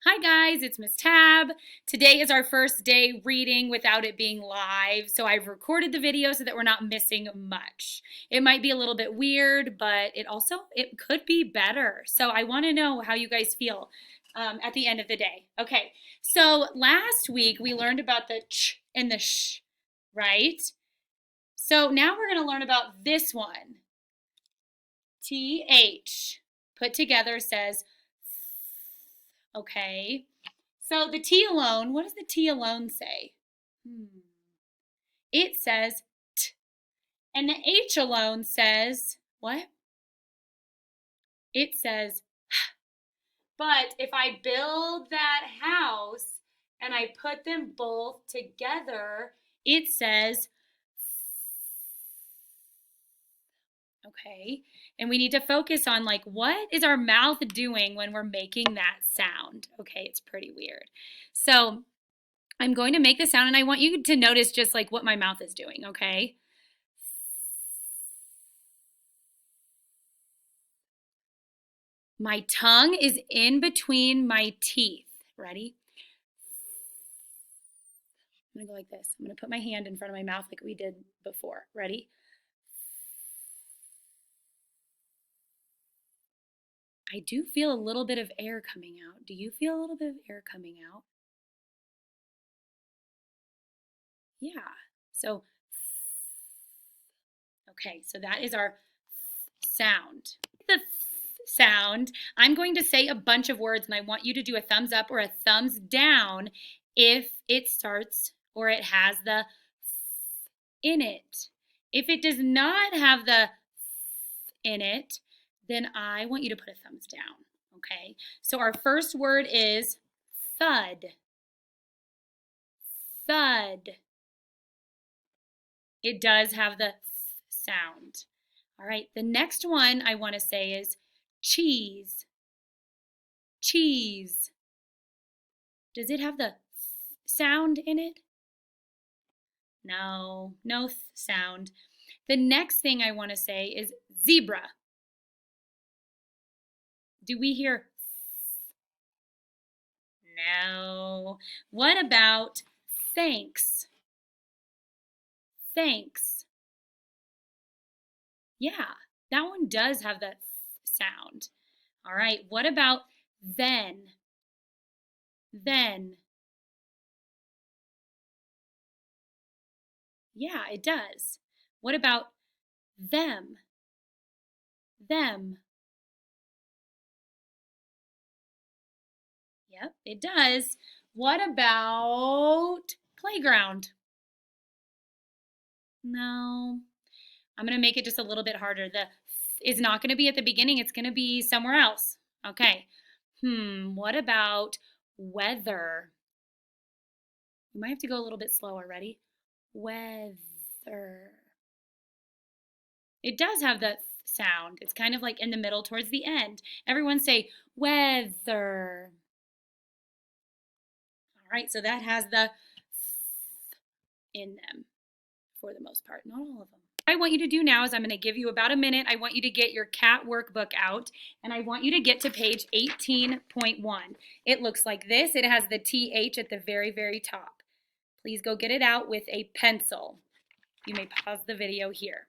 Hi guys, it's Miss Tab. Today is our first day reading without it being live, so I've recorded the video so that we're not missing much. It might be a little bit weird, but it could be better. So I want to know how you guys feel at the end of the day. Okay, so last week we learned about the ch and the sh, right? So now we're going to learn about this one. TH put together says, okay. So the T alone, what does the T alone say? It says T. And the H alone says what? It says H. But if I build that house and I put them both together, it says okay. And we need to focus on like what is our mouth doing when we're making that sound? Okay, it's pretty weird. So I'm going to make the sound and I want you to notice just like what my mouth is doing, okay? My tongue is in between my teeth. Ready? I'm gonna go like this. I'm gonna put my hand in front of my mouth like we did before. Ready? I do feel a little bit of air coming out. Do you feel a little bit of air coming out? Yeah. So, okay, so that is our sound. The sound, I'm going to say a bunch of words and I want you to do a thumbs up or a thumbs down if it starts or it has the in it. If it does not have the in it, then I want you to put a thumbs down, okay? So our first word is thud. Thud. It does have the sound. All right, the next one I want to say is cheese. Cheese. Does it have the sound in it? No, no sound. The next thing I want to say is zebra. Do we hear? No. What about thanks? Thanks. Yeah, that one does have the sound. All right, what about then? Then. Yeah, it does. What about them? Them. Yep, it does. What about playground? No. I'm going to make it just a little bit harder. The is not going to be at the beginning. It's going to be somewhere else. Okay. What about weather? You might have to go a little bit slower. Ready? Weather. It does have the sound. It's kind of like in the middle towards the end. Everyone say weather. All right, so that has the in them for the most part, not all of them. What I want you to do now is I'm going to give you about a minute. I want you to get your cat workbook out and I want you to get to page 18.1. It looks like this. It has the TH at the very, very top. Please go get it out with a pencil. You may pause the video here.